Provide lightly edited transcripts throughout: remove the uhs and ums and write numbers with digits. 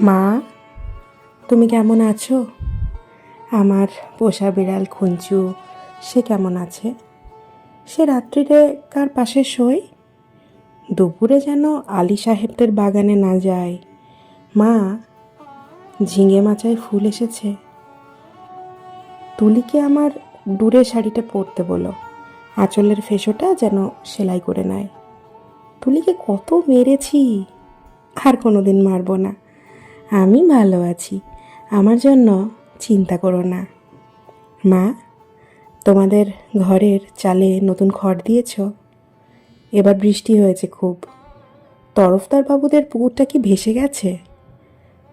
মা, তুমি কেমন আছো? আমার পোষা বিড়াল খুঞ্চু সে কেমন আছে? সে রাত্রিরে কার পাশে শোয়? দুপুরে যেন আলী সাহেবদের বাগানে না যায়। মা, ঝিঙে মাচায় ফুল এসেছে। তুলিকে আমার দূরে শাড়িটা পরতে বলো, আঁচলের ফেসোটা যেন সেলাই করে নেয়। তুলিকে কত মেরেছি, আর কোনোদিন মারবো না। আমি ভালো আছি, আমার জন্য চিন্তা করো না। মা, তোমাদের ঘরের চালে নতুন খড় দিয়েছ? এবার বৃষ্টি হয়েছে খুব। তরফদার বাবুদের পুকুরটা কি ভেসে গেছে?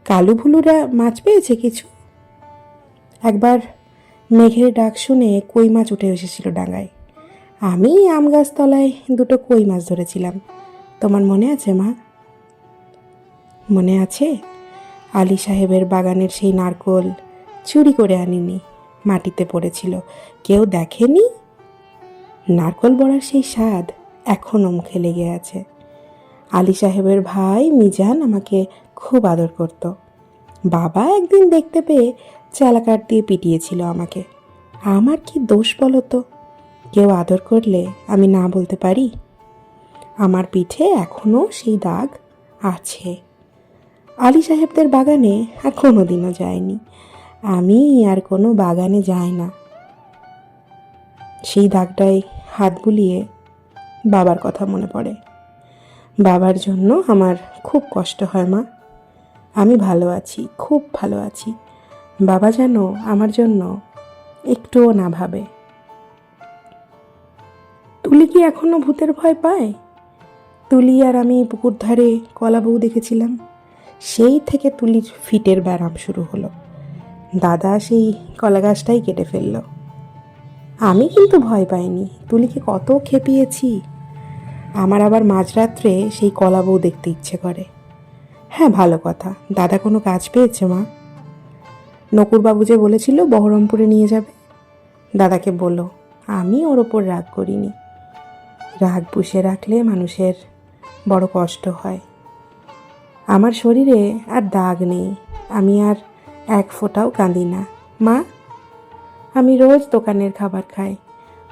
কালু ভুলুরা মাছ পেয়েছে কিছু? একবার মেঘের ডাক শুনে কই মাছ উঠে এসেছিল ডাঙায়। আমি আম গাছতলায় দুটো কই মাছ ধরেছিলাম। তোমার মনে আছে মা? মনে আছে? আলী সাহেবের বাগানের সেই নারকোল চুরি করে আনিনি, মাটিতে পড়েছিল, কেউ দেখেনি। নারকোল বড়ার সেই স্বাদ এখনও মুখে লেগে আছে। আলী সাহেবের ভাই মিজান আমাকে খুব আদর করত। বাবা একদিন দেখতে পেয়ে চালাকাঠ দিয়ে পিটিয়েছিল আমাকে। আমার কি দোষ বলো তো? কেউ আদর করলে আমি না বলতে পারি? আমার পিঠে এখনও সেই দাগ আছে। আলী সাহেবদের বাগানে আর কোনো দিনও যায়নি। আমি আর কোনো বাগানে যাই না। সেই দাগটায় হাত বুলিয়ে বাবার কথা মনে পড়ে। বাবার জন্য আমার খুব কষ্ট হয় মা। আমি ভালো আছি, খুব ভালো আছি। বাবা যেন আমার জন্য একটুও না ভাবে। তুলি কি এখনো ভূতের ভয় পায়? তুলি আর আমি পুকুর ধারে কলা বউ দেখেছিলাম, সেই থেকে তুলির ফিটের ব্যারাম শুরু হলো। দাদা সেই কলা গাছটাই কেটে ফেলল। আমি কিন্তু ভয় পাইনি, তুলিকে কত খেপিয়েছি। আমার আবার মাঝরাত্রে সেই কলা বউ দেখতে ইচ্ছে করে। হ্যাঁ, ভালো কথা, দাদা কোনো কাজ পেয়েছে মা? নকুরবাবু যে বলেছিল বহরমপুরে নিয়ে যাবে, দাদাকে বলো। আমি ওর ওপর রাগ করিনি। রাগ পুষে রাখলে মানুষের বড় কষ্ট হয়। আমার শরীরে আর দাগ নেই, আমি আর এক ফোঁটাও কাঁদি না মা। আমি রোজ দোকানের খাবার খাই।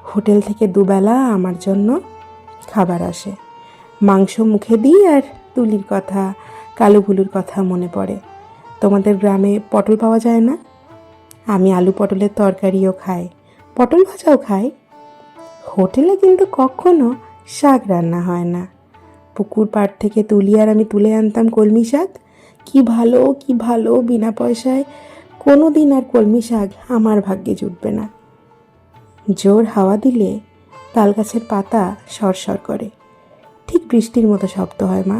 হোটেল থেকে দুবেলা আমার জন্য খাবার আসে। মাংস মুখে দিই আর তুলির কথা, কালু ভুলুর কথা মনে পড়ে। তোমাদের গ্রামে পটল পাওয়া যায় না? আমি আলু পটলের তরকারিও খাই, পটল ভাজাও খাই। হোটেলে কিন্তু কখনো শাক রান্না হয় না। পুকুর পাড় থেকে তুলি আর আমি তুলে আনতাম কলমি শাক। কি ভালো, কি ভালো, বিনা পয়সায়। কোনো দিন আর কলমি শাক আমার ভাগ্যে জুটবে না। জোর হাওয়া দিলে তাল গাছের পাতা সরসর করে, ঠিক বৃষ্টির মতো শব্দ হয় মা।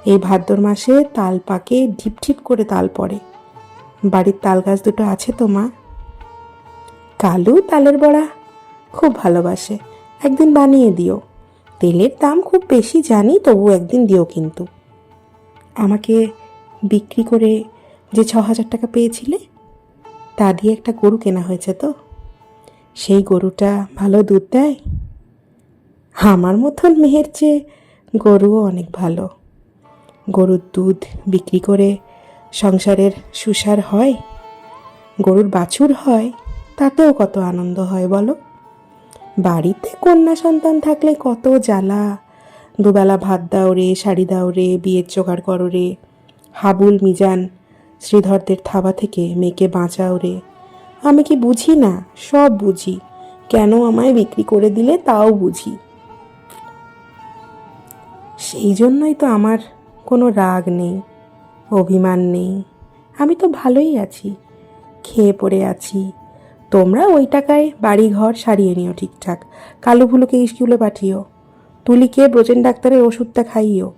এই ভাদ্র মাসে তাল পাকে, ঢিপ ঢিপ করে তাল পড়ে। বাড়ির তাল গাছ দুটো আছে তো মা? কালু তালের বড়া খুব ভালোবাসে, একদিন বানিয়ে দিও। তেলের দাম খুব বেশি জানি, তবু একদিন দিও কিন্তু। আমাকে বিক্রি করে যে 6,000 টাকা পেয়েছিলে, তা দিয়ে একটা গরু কেনা হয়েছে তো? সেই গরুটা ভালো দুধ দেয়? আমার মতন মেয়ের চেয়ে গরুও অনেক ভালো। গরুর দুধ বিক্রি করে সংসারের সুসার হয়। গরুর বাছুর হয়, তাতেও কত আনন্দ হয় বলো। বাড়িতে কন্যা সন্তান থাকলে কত জ্বালা। দুবেলা ভাত দাও রে, শাড়ি দাও রে, বিয়ের জোগাড় করো রে। হাবুল মিজান শ্রীধরদের থাবা থেকে মেয়েকে বাঁচাও রে। আমি কি বুঝি না? সব বুঝি। কেন আমায় বিক্রি করে দিলে তাও বুঝি। সেই জন্যই তো আমার কোনো রাগ নেই, অভিমান নেই। আমি তো ভালোই আছি, খেয়ে পড়ে আছি। তোমরা ওই টাকায় বাড়ি ঘর সারিয়ে নিও ঠিকঠাক। কালু ভুলুকে স্কুলে পাঠিও, তুলিকে ব্রজেন ডাক্তারের ওষুধটা খাইও।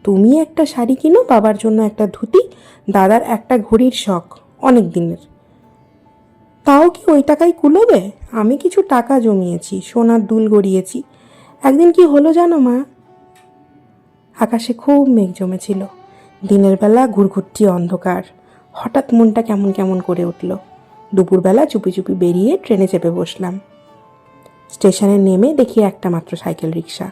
তুমি একটা শাড়ি কিনো, বাবার জন্য একটা ধুতি, দাদার একটা ঘড়ির শখ অনেক দিনের। তাও কি ওই টাকায় কুলোবে? আমি কিছু টাকা জমিয়েছি, সোনার দুল গড়িয়েছি। একদিন কি হলো জানো মা? আকাশে খুব মেঘ জমেছিল। দিনের বেলা ঘুরঘুরটি অন্ধকার। হঠাৎ মনটা কেমন কেমন করে উঠল। দুপুরবেলা চুপি চুপি বেরিয়ে ট্রেনে চেপে বসলাম। স্টেশনে নেমে দেখি একটা মাত্র সাইকেল রিক্সা।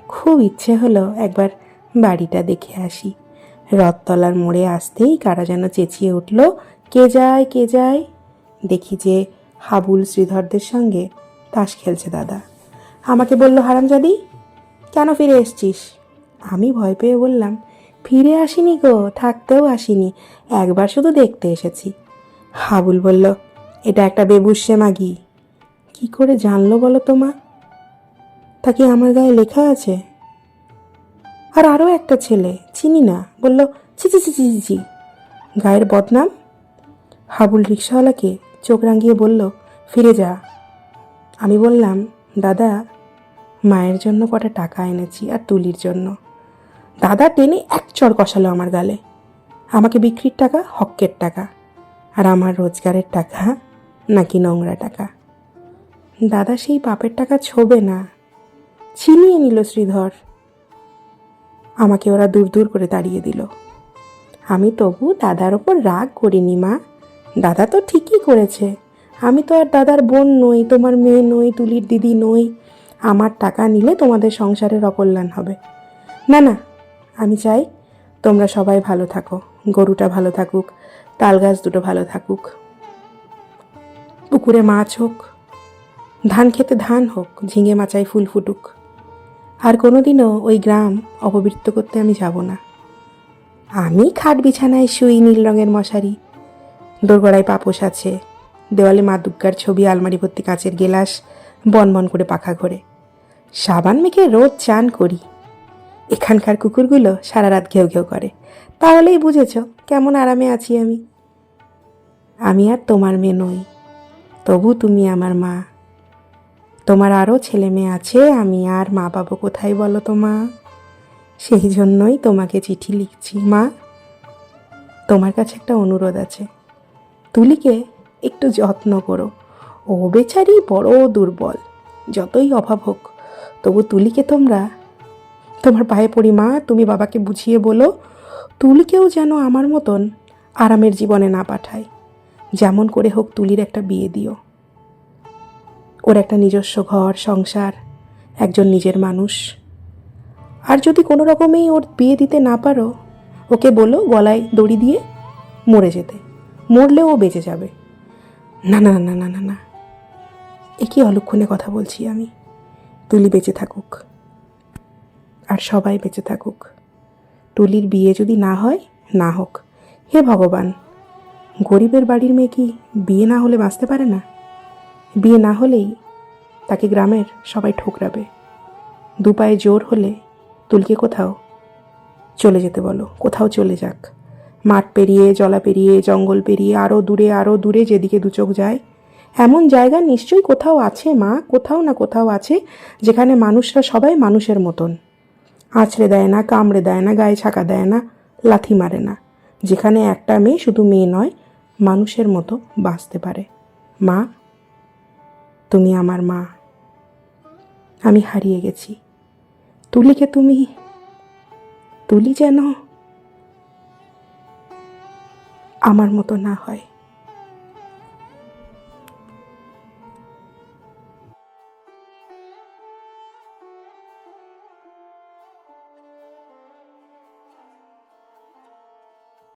খুব ইচ্ছে হলো একবার বাড়িটা দেখে আসি। রথতলার মোড়ে আসতেই কারা যেন চেঁচিয়ে উঠল, কে যায় কে যায়। দেখি যে হাবুল শ্রীধরদের সঙ্গে তাস খেলছে দাদা। আমাকে বলল, হারামজাদি, কেন ফিরে এসছিস? আমি ভয় পেয়ে বললাম, ফিরে আসিনি গো, থাকতেও আসিনি, একবার শুধু দেখতে এসেছি। হাবুল বলল, এটা একটা বেবুসে মাগি। কি করে জানলো বলো তো মা? তা কি আমার গায়ে লেখা আছে? আর আরও একটা ছেলে, চিনি না, বলল, ছি ছি ছি ছি ছি, গায়ের বদনাম। হাবুল রিক্সাওয়ালাকে চোখ রাঙিয়ে বলল, ফিরে যা। আমি বললাম, দাদা, মায়ের জন্য কটা টাকা এনেছি আর তুলির জন্য। দাদা টেনে এক চড় কষালো আমার গালে। আমাকে বিক্রির টাকা হক্কের টাকা, আর আমার রোজগারের টাকা নাকি নোংরা টাকা। দাদা সেই বাপের টাকা ছোবে না, ছিনিয়ে নিল শ্রীধর। আমাকে ওরা দূর দূর করে তাড়িয়ে দিল। আমি তবু দাদার ওপর রাগ করিনি মা, দাদা তো ঠিকই করেছে। আমি তো আর দাদার বোন নই, তোমার মেয়ে নই, তুলির দিদি নই। আমার টাকা নিলে তোমাদের সংসারের অকল্যাণ হবে। না না, আমি চাই তোমরা সবাই ভালো থাকো, গরুটা ভালো থাকুক, তাল গাছ দুটো ভালো থাকুক, পুকুরে মাছ হোক, ধান খেতে ধান হোক, ঝিঙে মাচায় ফুল ফুটুক। আর কোনোদিনও ওই গ্রাম অপবৃত্ত করতে আমি যাব না। আমি খাট বিছানায় শুই, নীল রঙের মশারি, দোরগোড়ায় পাপোশ আছে, দেওয়ালে মা দুর্গার ছবি, আলমারি ভর্তি কাঁচের গেলাস, বনবন করে পাখা ঘোরে। সাবান মেখে রোজ চান করি। এখানকার কুকুরগুলো সারা রাত ঘেউ ঘেউ করে। তাহলেই বুঝেছ কেমন আরামে আছি আমি। আমি আর তোমার মেয়ে নই, তবু তুমি আমার মা। তোমার আরও ছেলে মেয়ে আছে, আমি আর মা পাবো কোথায় বলো তো মা? সেই জন্যই তোমাকে চিঠি লিখছি মা। তোমার কাছে একটা অনুরোধ আছে, তুলিকে একটু যত্ন করো। ও বেচারি বড় দুর্বল, যতই অভাব হোক তবু তুলিকে তোমার পায়ে পড়ি মা। তুমি বাবাকে বুঝিয়ে বলো, তুলিকেও যেন আমার মতন আরামের জীবনে না পাঠায়। যেমন করে হোক তুলির একটা বিয়ে দিও, ওর একটা নিজস্ব ঘর সংসার, একজন নিজের মানুষ। আর যদি কোনো রকমেই ওর বিয়ে দিতে না পারো, ওকে বলো গলায় দড়ি দিয়ে মরে যেতে, মরলেও ও বেঁচে যাবে। না না না না না না, এ কি অলক্ষণে কথা বলছি আমি? তুলি বেঁচে থাকুক, আর সবাই বেঁচে থাকুক। তুলির বিয়ে যদি না হয়, না হোক। হে ভগবান, গরিবের বাড়ির মেয়ে কি বিয়ে না হলে বাঁচতে পারে না? বিয়ে না হলেই তাকে গ্রামের সবাই ঠোকরাবে। দু পায়ে জোর হলে তুলকে কোথাও চলে যেতে বলো, কোথাও চলে যাক। মাঠ পেরিয়ে, জলা পেরিয়ে, জঙ্গল পেরিয়ে, আরও দূরে, যেদিকে দু চোখ যায়। এমন জায়গা নিশ্চয়ই কোথাও আছে মা, কোথাও না কোথাও আছে, যেখানে মানুষরা সবাই মানুষের মতন, আঁচড়ে দেয় না, কামড়ে দেয় না, গায়ে ছাকা দেয় না, লাথি মারে না। যেখানে একটা মেয়ে, শুধু মেয়ে নয়, মানুষের মতো বাঁচতে পারে। মা, তুমি আমার মা। আমি হারিয়ে গেছি তুলিকে। তুলি যেন আমার মতো না হয়।